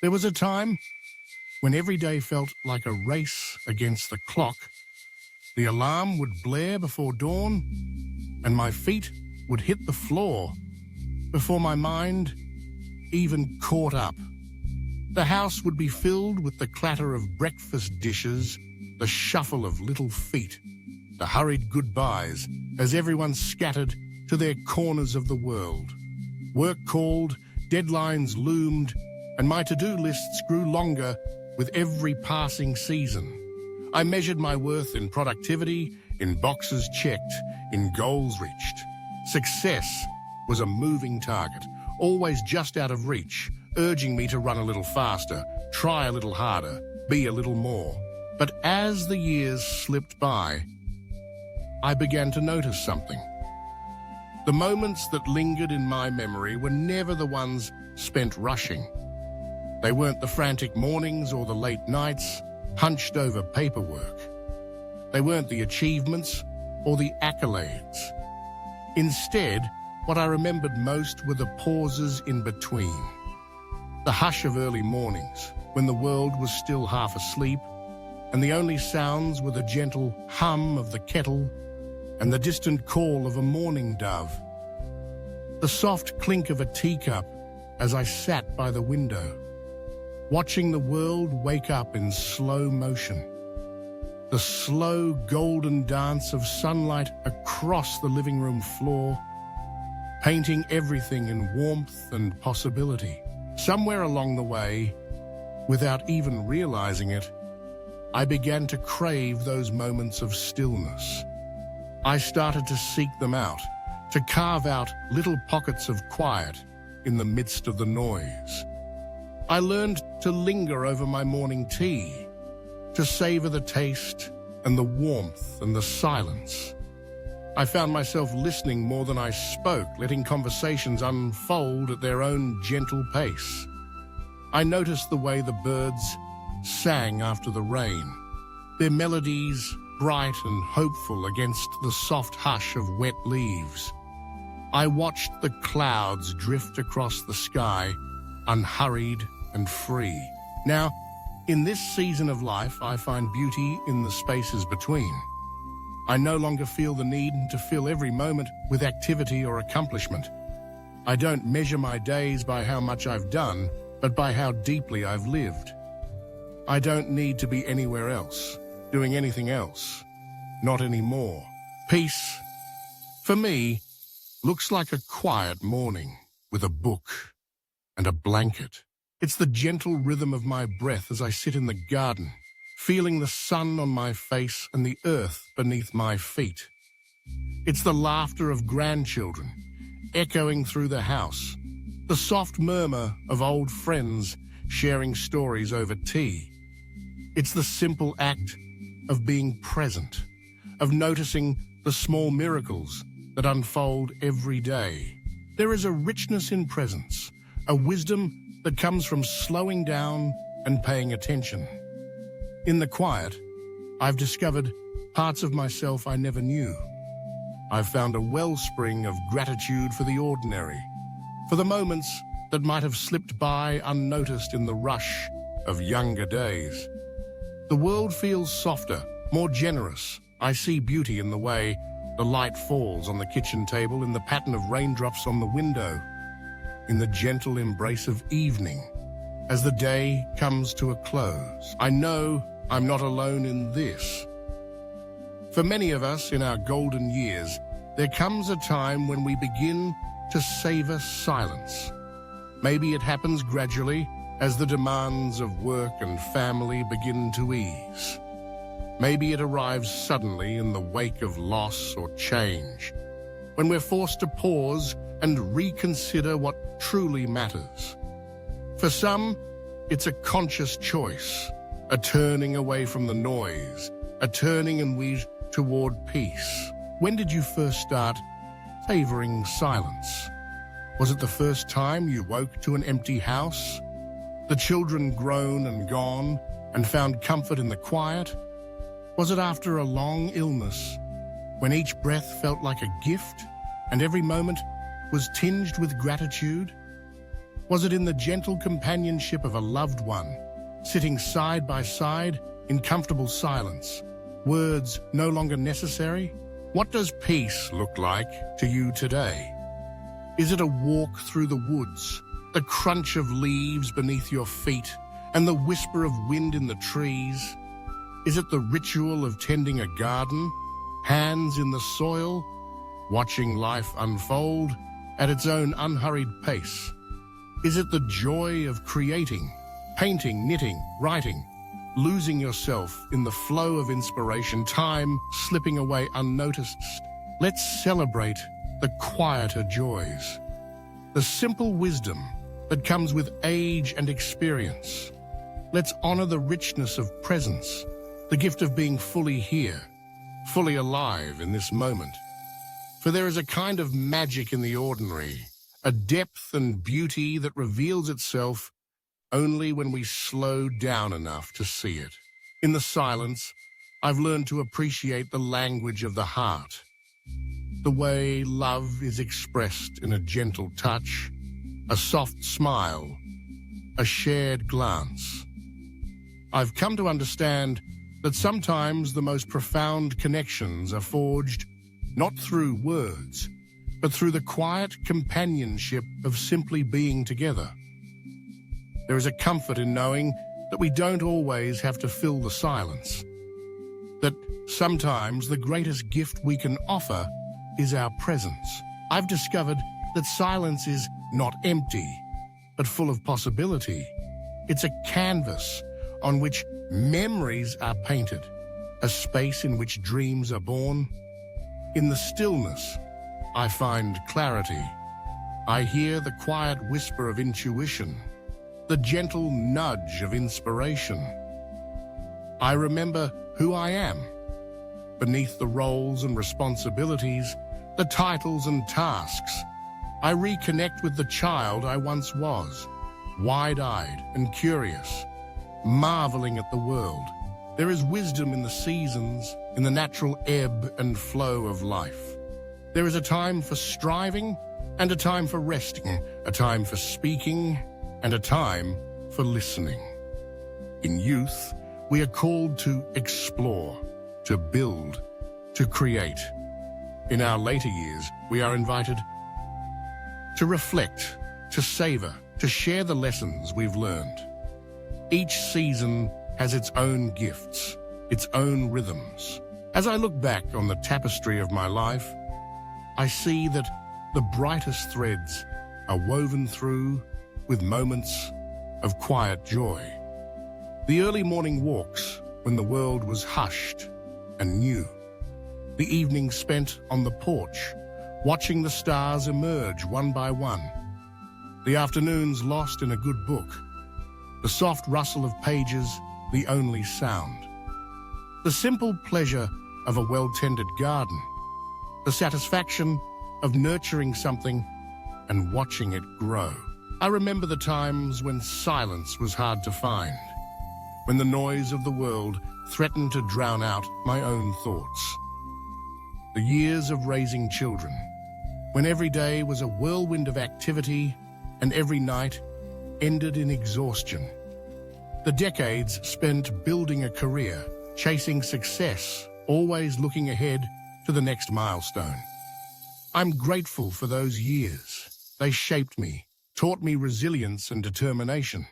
There was a time when every day felt like a race against the clock. The alarm would blare before dawn, and my feet would hit the floor before my mind even caught up. The house would be filled with the clatter of breakfast dishes, the shuffle of little feet, the hurried goodbyes as everyone scattered to their corners of the world. Work called, deadlines loomed, and my to-do lists grew longer with every passing season. I measured my worth in productivity, in boxes checked, in goals reached. Success was a moving target, always just out of reach, urging me to run a little faster, try a little harder, be a little more. But as the years slipped by, I began to notice something. The moments that lingered in my memory were never the ones spent rushing. They weren't the frantic mornings or the late nights, hunched over paperwork. They weren't the achievements or the accolades. Instead, what I remembered most were the pauses in between. The hush of early mornings, when the world was still half asleep, and the only sounds were the gentle hum of the kettle and the distant call of a mourning dove. The soft clink of a teacup as I sat by the window, watching the world wake up in slow motion. The slow golden dance of sunlight across the living room floor, painting everything in warmth and possibility. Somewhere along the way, without even realizing it, I began to crave those moments of stillness. I started to seek them out, to carve out little pockets of quiet in the midst of the noise. I learned to linger over my morning tea, to savor the taste and the warmth and the silence. I found myself listening more than I spoke, letting conversations unfold at their own gentle pace. I noticed the way the birds sang after the rain, their melodies bright and hopeful against the soft hush of wet leaves. I watched the clouds drift across the sky, unhurried and free. Now, in this season of life, I find beauty in the spaces between. I no longer feel the need to fill every moment with activity or accomplishment. I don't measure my days by how much I've done, but by how deeply I've lived. I don't need to be anywhere else, doing anything else. Not anymore. Peace, for me, looks like a quiet morning with a book and a blanket. It's the gentle rhythm of my breath as I sit in the garden, feeling the sun on my face and the earth beneath my feet. It's the laughter of grandchildren echoing through the house, the soft murmur of old friends sharing stories over tea. It's the simple act of being present, of noticing the small miracles that unfold every day. There is a richness in presence, a wisdom that comes from slowing down and paying attention. In the quiet, I've discovered parts of myself I never knew. I've found a wellspring of gratitude for the ordinary, for the moments that might have slipped by unnoticed in the rush of younger days. The world feels softer, more generous. I see beauty in the way the light falls on the kitchen table, in the pattern of raindrops on the window, in the gentle embrace of evening as the day comes to a close. I know I'm not alone in this. For many of us in our golden years, there comes a time when we begin to savor silence. Maybe it happens gradually as the demands of work and family begin to ease. Maybe it arrives suddenly in the wake of loss or change, when we're forced to pause and reconsider what truly matters. For some, it's a conscious choice, a turning away from the noise, a turning and we toward peace. When did you first start savoring silence? Was it the first time you woke to an empty house? The children grown and gone and found comfort in the quiet? Was it after a long illness, when each breath felt like a gift and every moment was tinged with gratitude? Was it in the gentle companionship of a loved one, sitting side by side in comfortable silence, words no longer necessary? What does peace look like to you today? Is it a walk through the woods, the crunch of leaves beneath your feet, and the whisper of wind in the trees? Is it the ritual of tending a garden, hands in the soil, watching life unfold at its own unhurried pace? Is it the joy of creating, painting, knitting, writing, losing yourself in the flow of inspiration, time slipping away unnoticed? Let's celebrate the quieter joys, the simple wisdom that comes with age and experience. Let's honor the richness of presence, the gift of being fully here, fully alive in this moment. For there is a kind of magic in the ordinary, a depth and beauty that reveals itself only when we slow down enough to see it. In the silence, I've learned to appreciate the language of the heart, the way love is expressed in a gentle touch, a soft smile, a shared glance. I've come to understand that sometimes the most profound connections are forged not through words, but through the quiet companionship of simply being together. There is a comfort in knowing that we don't always have to fill the silence, that sometimes the greatest gift we can offer is our presence. I've discovered that silence is not empty, but full of possibility. It's a canvas on which memories are painted, a space in which dreams are born. In the stillness, I find clarity. I hear the quiet whisper of intuition, the gentle nudge of inspiration. I remember who I am, beneath the roles and responsibilities, the titles and tasks. I reconnect with the child I once was, wide-eyed and curious, marveling at the world. There is wisdom in the seasons, in the natural ebb and flow of life. There is a time for striving and a time for resting, a time for speaking and a time for listening. In youth, we are called to explore, to build, to create. In our later years, we are invited to reflect, to savor, to share the lessons we've learned. Each season has its own gifts, its own rhythms. As I look back on the tapestry of my life, I see that the brightest threads are woven through with moments of quiet joy. The early morning walks when the world was hushed and new. The evenings spent on the porch, watching the stars emerge one by one. The afternoons lost in a good book. The soft rustle of pages, the only sound. The simple pleasure of a well-tended garden. The satisfaction of nurturing something and watching it grow. I remember the times when silence was hard to find, when the noise of the world threatened to drown out my own thoughts. The years of raising children, when every day was a whirlwind of activity and every night ended in exhaustion. The decades spent building a career, chasing success, always looking ahead to the next milestone. I'm grateful for those years. They shaped me, taught me resilience and determination.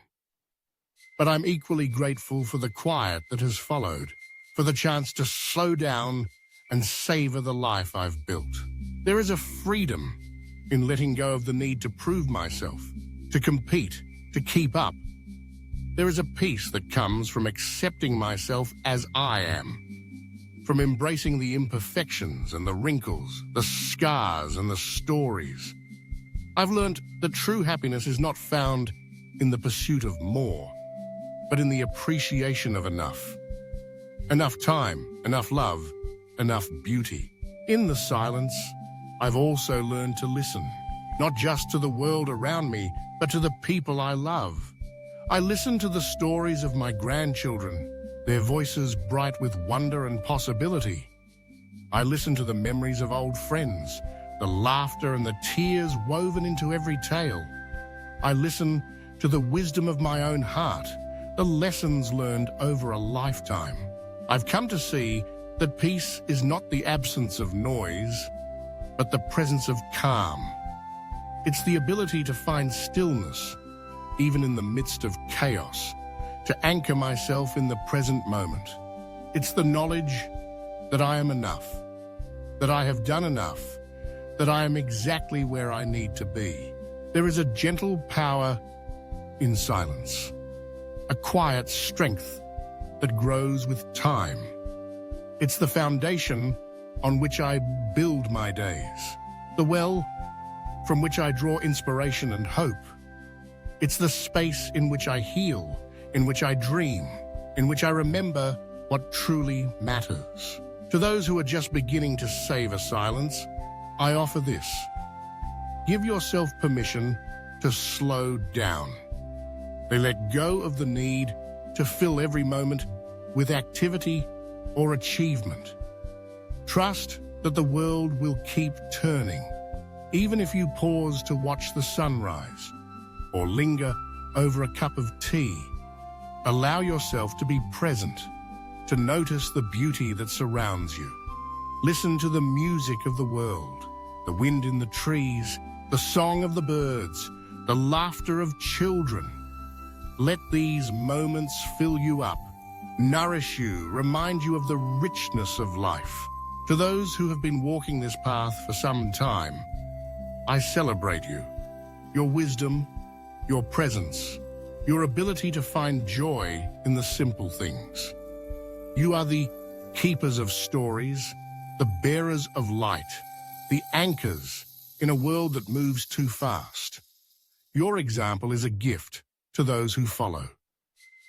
But I'm equally grateful for the quiet that has followed, for the chance to slow down and savor the life I've built. There is a freedom in letting go of the need to prove myself, to compete, to keep up. There is a peace that comes from accepting myself as I am, from embracing the imperfections and the wrinkles, the scars and the stories. I've learned that true happiness is not found in the pursuit of more, but in the appreciation of enough. Enough time, enough love, enough beauty. In the silence, I've also learned to listen, not just to the world around me, but to the people I love. I listen to the stories of my grandchildren, their voices bright with wonder and possibility. I listen to the memories of old friends, the laughter and the tears woven into every tale. I listen to the wisdom of my own heart, the lessons learned over a lifetime. I've come to see that peace is not the absence of noise, but the presence of calm. It's the ability to find stillness, even in the midst of chaos, to anchor myself in the present moment. It's the knowledge that I am enough, that I have done enough, that I am exactly where I need to be. There is a gentle power in silence, a quiet strength that grows with time. It's the foundation on which I build my days, the well from which I draw inspiration and hope. It's the space in which I heal, in which I dream, in which I remember what truly matters. To those who are just beginning to savor silence, I offer this. Give yourself permission to slow down. They let go of the need to fill every moment with activity or achievement. Trust that the world will keep turning, even if you pause to watch the sunrise or linger over a cup of tea. Allow yourself to be present, to notice the beauty that surrounds you. Listen to the music of the world, the wind in the trees, the song of the birds, the laughter of children. Let these moments fill you up, nourish you, remind you of the richness of life. To those who have been walking this path for some time, I celebrate you, your wisdom, your presence, your ability to find joy in the simple things. You are the keepers of stories, the bearers of light, the anchors in a world that moves too fast. Your example is a gift to those who follow,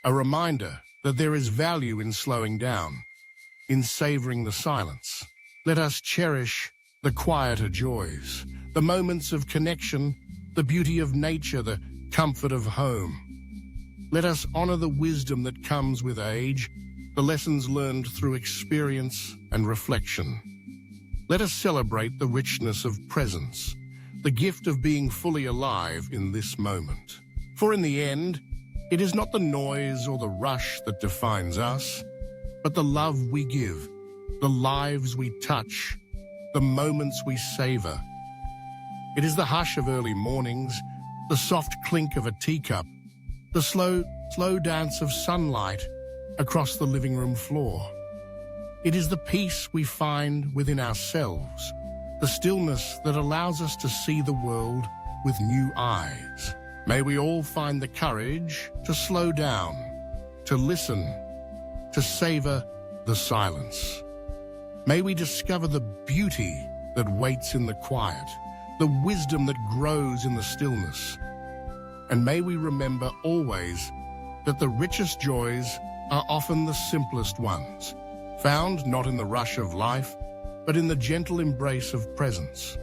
a reminder that there is value in slowing down, in savoring the silence. Let us cherish the quieter joys, the moments of connection, the beauty of nature, the comfort of home. Let us honor the wisdom that comes with age, the lessons learned through experience and reflection. Let us celebrate the richness of presence, the gift of being fully alive in this moment. For in the end, it is not the noise or the rush that defines us, but the love we give, the lives we touch, the moments we savor. It is the hush of early mornings, the soft clink of a teacup, the slow dance of sunlight across the living room floor. It is the peace we find within ourselves, the stillness that allows us to see the world with new eyes. May we all find the courage to slow down, to listen, to savor the silence. May we discover the beauty that waits in the quiet, the wisdom that grows in the stillness. And may we remember always that the richest joys are often the simplest ones, found not in the rush of life, but in the gentle embrace of presence.